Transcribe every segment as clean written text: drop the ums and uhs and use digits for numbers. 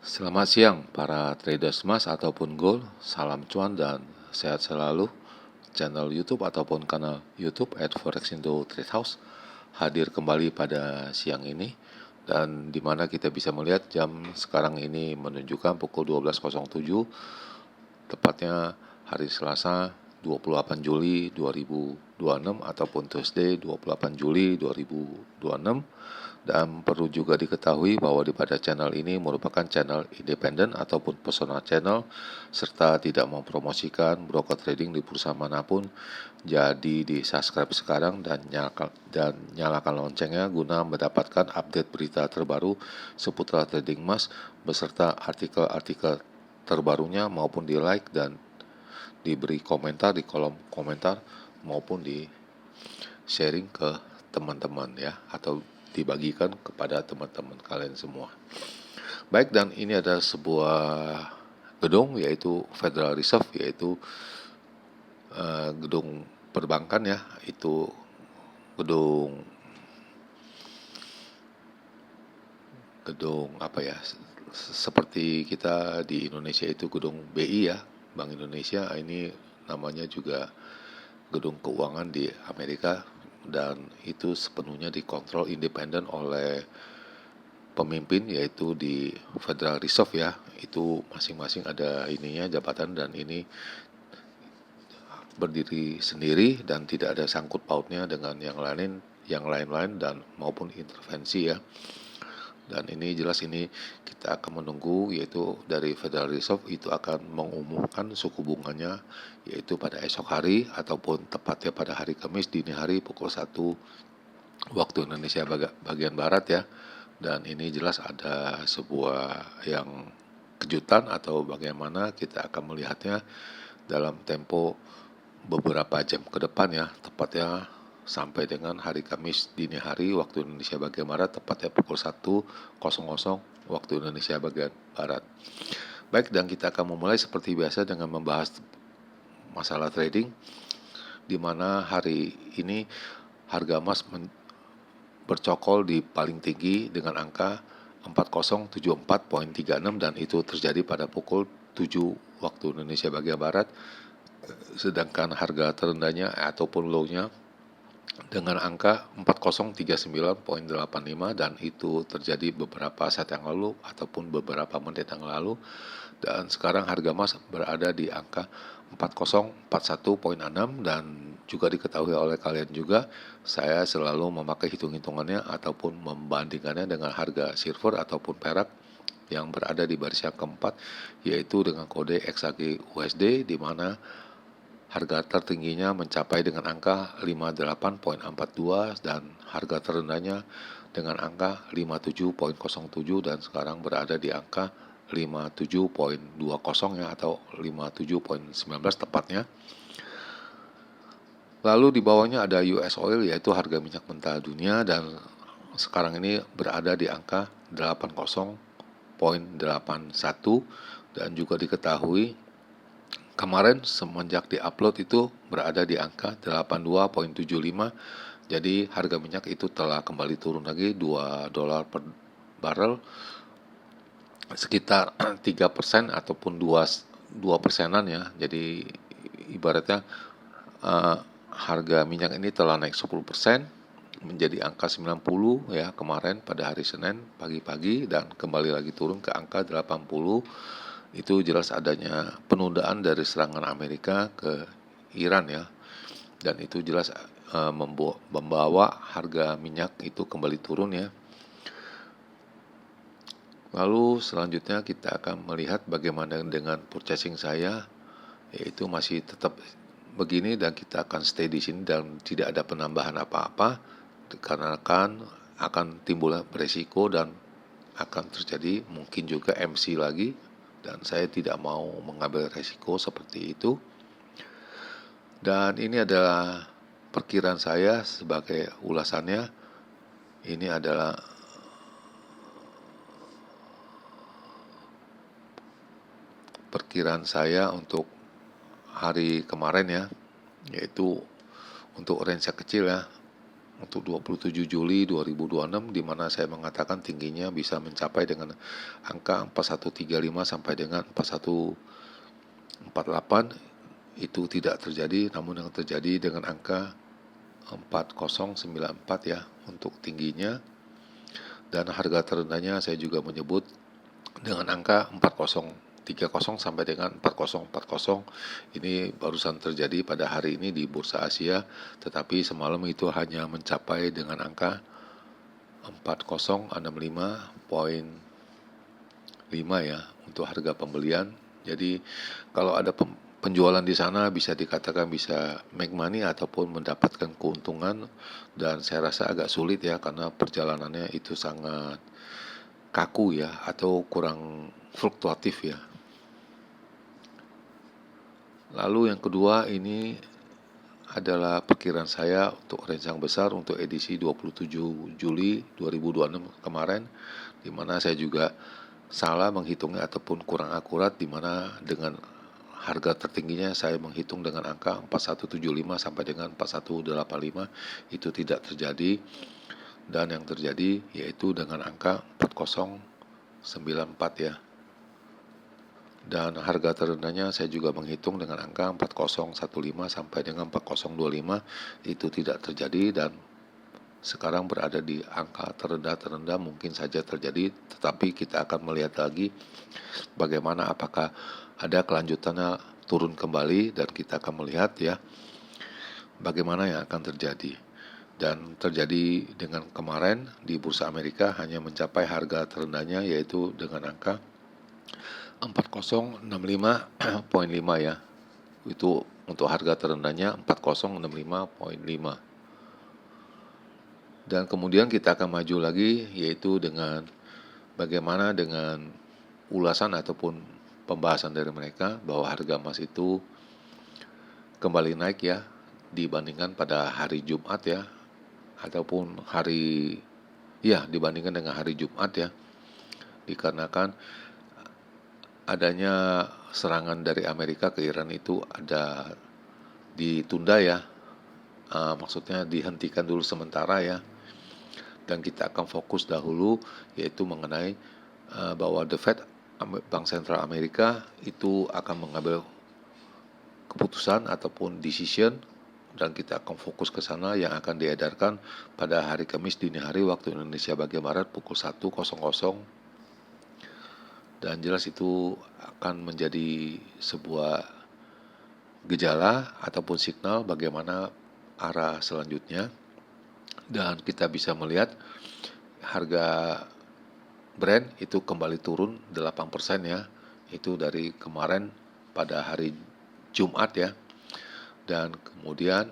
Selamat siang para traders emas ataupun gold, salam cuan dan sehat selalu. Channel YouTube ataupun kanal YouTube @forexindo Trade House hadir kembali pada siang ini dan di mana kita bisa melihat jam sekarang ini menunjukkan pukul 12.07, tepatnya hari Selasa 28 Juli 2026 ataupun Tuesday 28 Juli 2026. Dan perlu juga diketahui bahwa pada channel ini merupakan channel independen ataupun personal channel serta tidak mempromosikan broker trading di perusahaan manapun. Jadi di subscribe sekarang dan nyalakan loncengnya guna mendapatkan update berita terbaru seputar trading emas beserta artikel-artikel terbarunya maupun di like dan diberi komentar di kolom komentar maupun di sharing ke teman-teman ya, atau dibagikan kepada teman-teman kalian semua. Baik, dan ini ada sebuah gedung yaitu Federal Reserve, yaitu gedung perbankan ya, itu gedung apa ya, seperti kita di Indonesia itu gedung BI ya, Bank Indonesia. Ini namanya juga gedung keuangan di Amerika dan itu sepenuhnya dikontrol independen oleh pemimpin, yaitu di Federal Reserve ya. Itu masing-masing ada ininya jabatan dan ini berdiri sendiri dan tidak ada sangkut pautnya dengan yang lain dan maupun intervensi ya. Dan ini jelas ini kita akan menunggu, yaitu dari Federal Reserve itu akan mengumumkan suku bunganya yaitu pada esok hari ataupun tepatnya pada hari Kamis dini hari pukul 1 waktu Indonesia bagian barat ya. Dan ini jelas ada sebuah yang kejutan atau bagaimana kita akan melihatnya dalam tempo beberapa jam ke depan ya, tepatnya sampai dengan hari Kamis dini hari waktu Indonesia bagian barat, tepatnya pukul 1.00 waktu Indonesia bagian barat. Baik, dan kita akan memulai seperti biasa dengan membahas masalah trading, di mana hari ini harga emas bercokol di paling tinggi dengan angka 4074.36 dan itu terjadi pada pukul 7 waktu Indonesia bagian barat. Sedangkan harga terendahnya ataupun low-nya dengan angka 4039.85 dan itu terjadi beberapa saat yang lalu ataupun beberapa menit yang lalu. Dan sekarang harga emas berada di angka 4041.6 dan juga diketahui oleh kalian juga, saya selalu memakai hitung-hitungannya ataupun membandingkannya dengan harga silver ataupun perak yang berada di baris yang keempat, yaitu dengan kode XAG USD, di mana harga tertingginya mencapai dengan angka 58.42 dan harga terendahnya dengan angka 57.07 dan sekarang berada di angka 57.20 ya, atau 57.19 tepatnya. Lalu di bawahnya ada US oil, yaitu harga minyak mentah dunia, dan sekarang ini berada di angka 80.81 dan juga diketahui kemarin semenjak diupload itu berada di angka 82.75. Jadi harga minyak itu telah kembali turun lagi $2 per barrel, sekitar 3% ataupun 2%-an ya. Jadi ibaratnya harga minyak ini telah naik 10% menjadi angka 90 ya kemarin pada hari Senin pagi-pagi dan kembali lagi turun ke angka 80. Itu jelas adanya penundaan dari serangan Amerika ke Iran ya, dan itu jelas membawa harga minyak itu kembali turun ya. Lalu selanjutnya kita akan melihat bagaimana dengan purchasing saya, yaitu masih tetap begini dan kita akan stay di sini dan tidak ada penambahan apa-apa karena akan timbul beresiko dan akan terjadi mungkin juga MC lagi, dan saya tidak mau mengambil resiko seperti itu. Dan ini adalah perkiraan saya sebagai ulasannya. Ini adalah perkiraan saya untuk hari kemarin ya, yaitu untuk range kecil ya, untuk 27 Juli 2026, di mana saya mengatakan tingginya bisa mencapai dengan angka 4135 sampai dengan 4148. Itu tidak terjadi, namun yang terjadi dengan angka 4094 ya untuk tingginya. Dan harga terendahnya saya juga menyebut dengan angka 4030 sampai dengan 4040. Ini barusan terjadi pada hari ini di Bursa Asia, tetapi semalam itu hanya mencapai dengan angka 4065,5 ya untuk harga pembelian. Jadi kalau ada penjualan di sana bisa dikatakan bisa make money ataupun mendapatkan keuntungan, dan saya rasa agak sulit ya karena perjalanannya itu sangat kaku ya atau kurang fluktuatif ya. Lalu yang kedua ini adalah perkiraan saya untuk range yang besar untuk edisi 27 Juli 2026 kemarin, di mana saya juga salah menghitungnya ataupun kurang akurat, di mana dengan harga tertingginya saya menghitung dengan angka 4175 sampai dengan 4185, itu tidak terjadi, dan yang terjadi yaitu dengan angka 4094 ya. Dan harga terendahnya saya juga menghitung dengan angka 4015 sampai dengan 4025, itu tidak terjadi, dan sekarang berada di angka terendah mungkin saja terjadi, tetapi kita akan melihat lagi bagaimana apakah ada kelanjutannya turun kembali, dan kita akan melihat ya bagaimana yang akan terjadi. Dan terjadi dengan kemarin di Bursa Amerika hanya mencapai harga terendahnya yaitu dengan angka 4065,5 ya. Itu untuk harga terendahnya 4065,5. Dan kemudian kita akan maju lagi yaitu dengan bagaimana dengan ulasan ataupun pembahasan dari mereka bahwa harga emas itu kembali naik ya dibandingkan pada hari Jumat ya, ataupun dibandingkan dengan hari Jumat ya, dikarenakan adanya serangan dari Amerika ke Iran itu ada ditunda ya, maksudnya dihentikan dulu sementara ya, dan kita akan fokus dahulu yaitu mengenai bahwa The Fed, Bank Sentral Amerika itu akan mengambil keputusan ataupun decision, dan kita akan fokus ke sana yang akan diedarkan pada hari Kamis dini hari waktu Indonesia bagian Barat pukul 1.00, dan jelas itu akan menjadi sebuah gejala ataupun signal bagaimana arah selanjutnya. Dan kita bisa melihat harga Brent itu kembali turun 8% ya, itu dari kemarin pada hari Jumat ya. Dan kemudian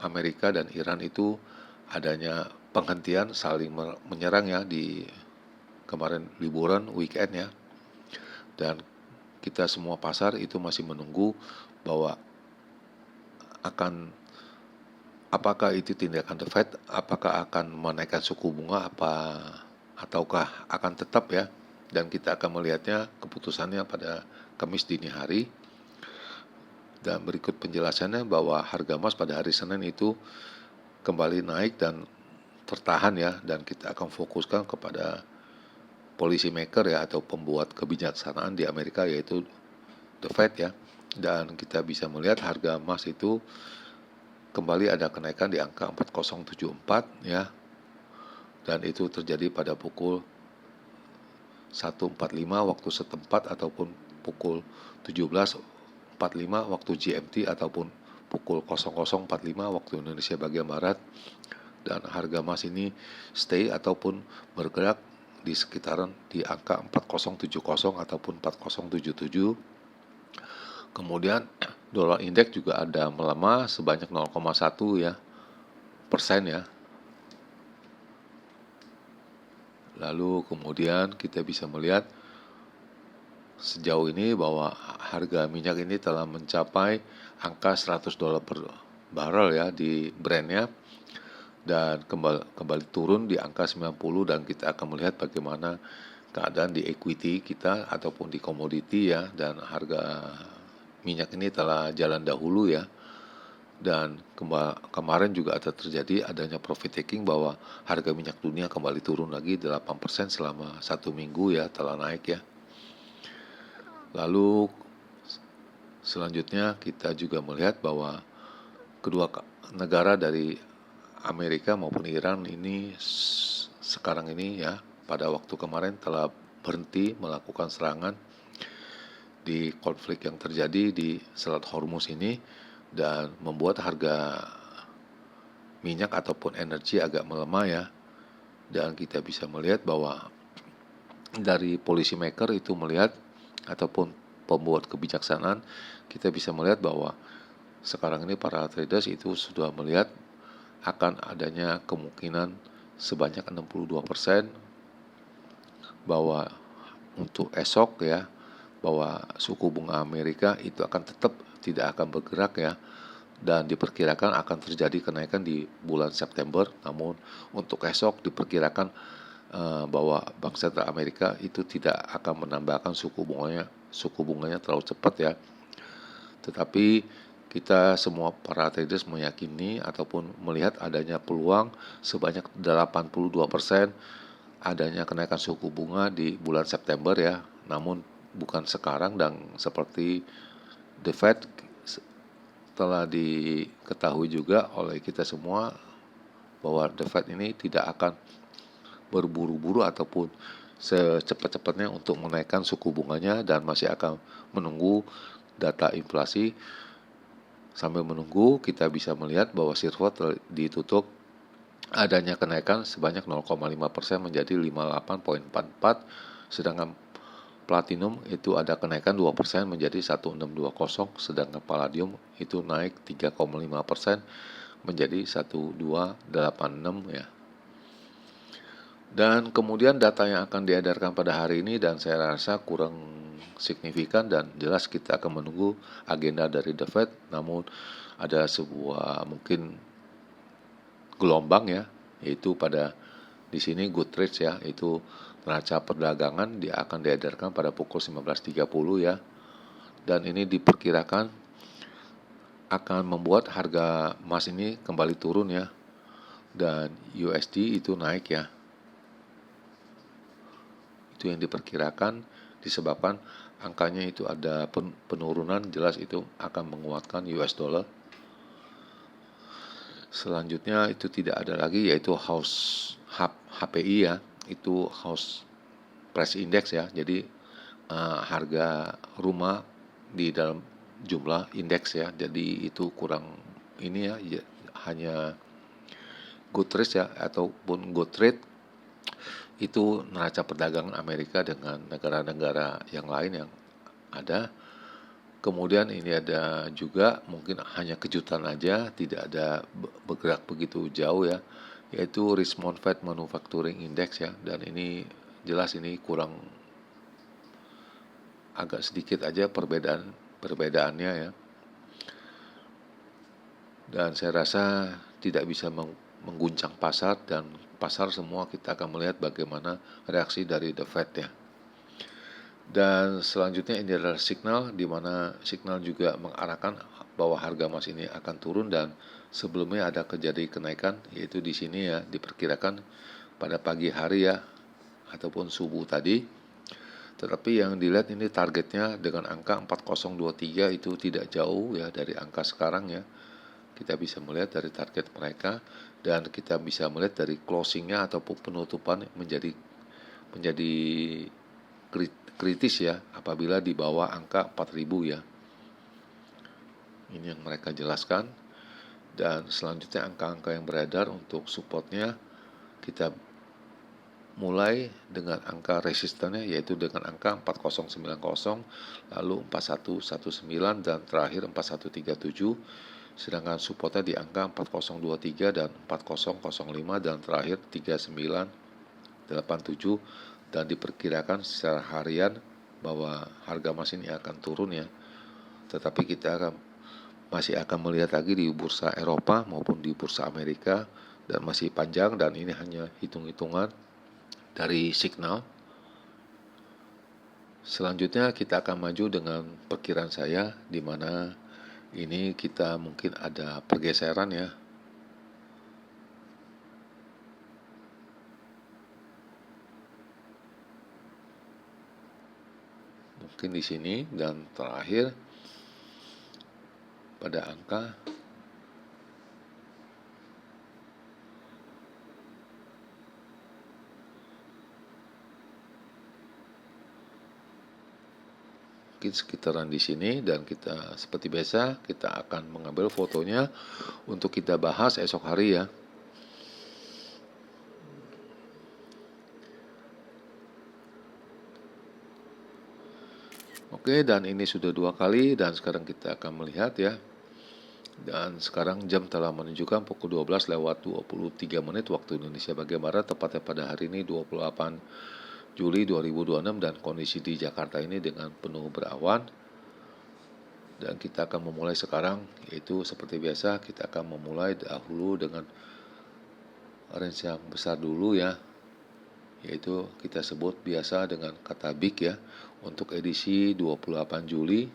Amerika dan Iran itu adanya penghentian saling menyerang ya di kemarin liburan weekend ya. Dan kita semua pasar itu masih menunggu bahwa apakah itu tindakan The Fed, apakah akan menaikkan suku bunga ataukah akan tetap ya. Dan kita akan melihatnya keputusannya pada Kamis dini hari. Dan berikut penjelasannya bahwa harga emas pada hari Senin itu kembali naik dan tertahan ya, dan kita akan fokuskan kepada policy maker ya atau pembuat kebijaksanaan di Amerika yaitu The Fed ya. Dan kita bisa melihat harga emas itu kembali ada kenaikan di angka 4074 ya, dan itu terjadi pada pukul 1.45 waktu setempat ataupun pukul 17.45 waktu GMT ataupun pukul 00.45 waktu Indonesia bagian Barat. Dan harga emas ini stay ataupun bergerak di sekitaran di angka 4070 ataupun 4077. Kemudian dolar indeks juga ada melemah sebanyak 0,1 ya persen ya. Lalu kemudian kita bisa melihat sejauh ini bahwa harga minyak ini telah mencapai angka $100 per barrel ya di Brent-nya, dan kembali turun di angka 90, dan kita akan melihat bagaimana keadaan di equity kita ataupun di komoditi ya. Dan harga minyak ini telah jalan dahulu ya, Dan kemarin juga ada terjadi adanya profit taking bahwa harga minyak dunia kembali turun lagi 8% selama 1 minggu ya, telah naik ya. Lalu selanjutnya kita juga melihat bahwa kedua negara dari Amerika maupun Iran ini sekarang ini ya, pada waktu kemarin telah berhenti melakukan serangan di konflik yang terjadi di Selat Hormuz ini dan membuat harga minyak ataupun energi agak melemah ya. Dan kita bisa melihat bahwa dari policy maker itu melihat ataupun pembuat kebijaksanaan, kita bisa melihat bahwa sekarang ini para traders itu sudah melihat akan adanya kemungkinan sebanyak 62% bahwa untuk esok ya, bahwa suku bunga Amerika itu akan tetap tidak akan bergerak ya, dan diperkirakan akan terjadi kenaikan di bulan September. Namun untuk esok diperkirakan bahwa Bank Sentral Amerika itu tidak akan menambahkan suku bunganya terlalu cepat ya. Tetapi kita semua para traders meyakini ataupun melihat adanya peluang sebanyak 82% adanya kenaikan suku bunga di bulan September ya. Namun bukan sekarang, dan seperti The Fed telah diketahui juga oleh kita semua bahwa The Fed ini tidak akan berburu-buru ataupun secepat-cepatnya untuk menaikkan suku bunganya dan masih akan menunggu data inflasi. Sambil menunggu kita bisa melihat bahwa silver ditutup adanya kenaikan sebanyak 0,5% menjadi 58,44, sedangkan platinum itu ada kenaikan 2% menjadi 1620, sedangkan palladium itu naik 3,5% menjadi 1286 ya. Dan kemudian data yang akan diedarkan pada hari ini dan saya rasa kurang signifikan, dan jelas kita akan menunggu agenda dari The Fed. Namun ada sebuah mungkin gelombang ya, yaitu pada di sini Goodrich ya, itu neraca perdagangan dia akan diedarkan pada pukul 19.30 ya. Dan ini diperkirakan akan membuat harga emas ini kembali turun ya, dan USD itu naik ya. Itu yang diperkirakan disebabkan angkanya itu ada penurunan, jelas itu akan menguatkan US dollar. Selanjutnya itu tidak ada lagi, yaitu HPI ya, itu House Price Index ya. Jadi harga rumah di dalam jumlah indeks ya. Jadi itu kurang ini ya, hanya Goodrich ya ataupun Goodrich itu neraca perdagangan Amerika dengan negara-negara yang lain yang ada. Kemudian ini ada juga mungkin hanya kejutan aja, tidak ada bergerak begitu jauh ya, yaitu Richmond Fed Manufacturing Index ya. Dan ini jelas ini kurang, agak sedikit aja perbedaannya ya. Dan saya rasa tidak bisa mengguncang pasar, dan pasar semua kita akan melihat bagaimana reaksi dari The Fed ya. Dan selanjutnya ini adalah signal, di mana signal juga mengarahkan bahwa harga emas ini akan turun, dan sebelumnya ada kejadian kenaikan, yaitu di sini ya diperkirakan pada pagi hari ya ataupun subuh tadi. Tetapi yang dilihat ini targetnya dengan angka 4023 itu tidak jauh ya dari angka sekarang ya. Kita bisa melihat dari target mereka, dan kita bisa melihat dari closingnya ataupun penutupan menjadi kritis ya apabila di bawah angka 4000 ya. Ini yang mereka jelaskan. Dan selanjutnya angka-angka yang beredar untuk supportnya, kita mulai dengan angka resistannya yaitu dengan angka 4090, lalu 4119, dan terakhir 4137. Sedangkan supportnya di angka 4023 dan 4005, dan terakhir 3987, dan diperkirakan secara harian bahwa harga emas ini akan turun ya. Tetapi kita masih akan melihat lagi di bursa Eropa maupun di bursa Amerika, dan masih panjang, dan ini hanya hitung-hitungan dari signal. Selanjutnya kita akan maju dengan perkiraan saya, di mana Ini kita mungkin ada pergeseran ya. Mungkin di sini, dan terakhir pada angka sekitaran di sini, dan kita seperti biasa kita akan mengambil fotonya untuk kita bahas esok hari ya. Oke, dan ini sudah 2 kali, dan sekarang kita akan melihat ya. Dan sekarang jam telah menunjukkan pukul 12 lewat 23 menit waktu Indonesia bagian Barat, tepatnya pada hari ini 28 Juli 2026, dan kondisi di Jakarta ini dengan penuh berawan. Dan kita akan memulai sekarang, yaitu seperti biasa kita akan memulai dahulu dengan range yang besar dulu ya, yaitu kita sebut biasa dengan kata big ya, untuk edisi 28 Juli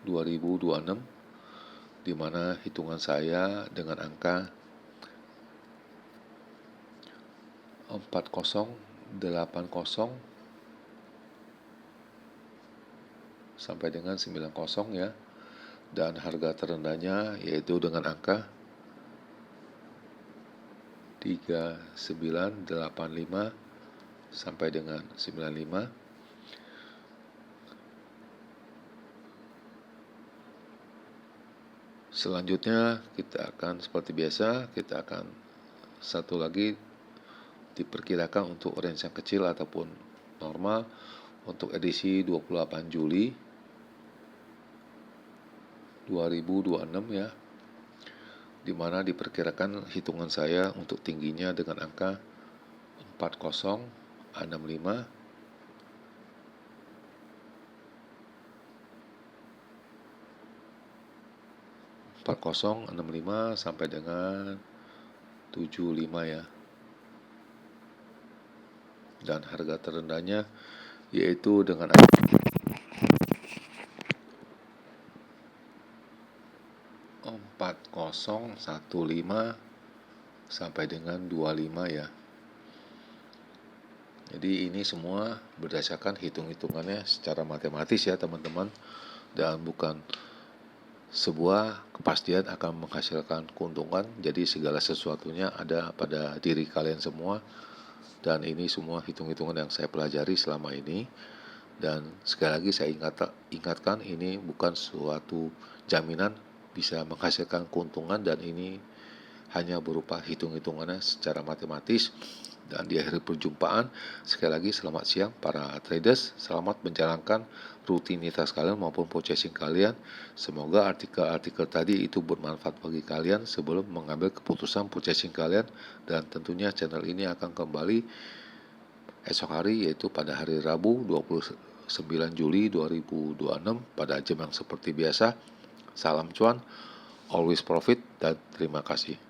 2026, di mana hitungan saya dengan angka 4080 sampai dengan 90 ya, dan harga terendahnya yaitu dengan angka 3985 sampai dengan 95. Selanjutnya kita akan seperti biasa, kita akan satu lagi diperkirakan untuk range yang kecil ataupun normal untuk edisi 28 Juli 2026 ya, dimana diperkirakan hitungan saya untuk tingginya dengan angka 4065 sampai dengan 75 ya, dan harga terendahnya yaitu dengan 4015 sampai dengan 25 ya. Jadi ini semua berdasarkan hitung-hitungannya secara matematis ya teman-teman, dan bukan sebuah kepastian akan menghasilkan keuntungan. Jadi segala sesuatunya ada pada diri kalian semua, dan ini semua hitung-hitungan yang saya pelajari selama ini. Dan sekali lagi saya ingatkan, ini bukan suatu jaminan bisa menghasilkan keuntungan, dan ini hanya berupa hitung-hitungannya secara matematis. Dan di akhir perjumpaan, sekali lagi selamat siang para traders, selamat menjalankan rutinitas kalian maupun purchasing kalian. Semoga artikel-artikel tadi itu bermanfaat bagi kalian sebelum mengambil keputusan purchasing kalian. Dan tentunya channel ini akan kembali esok hari, yaitu pada hari Rabu 29 Juli 2026 pada jam yang seperti biasa. Salam cuan, always profit, dan terima kasih.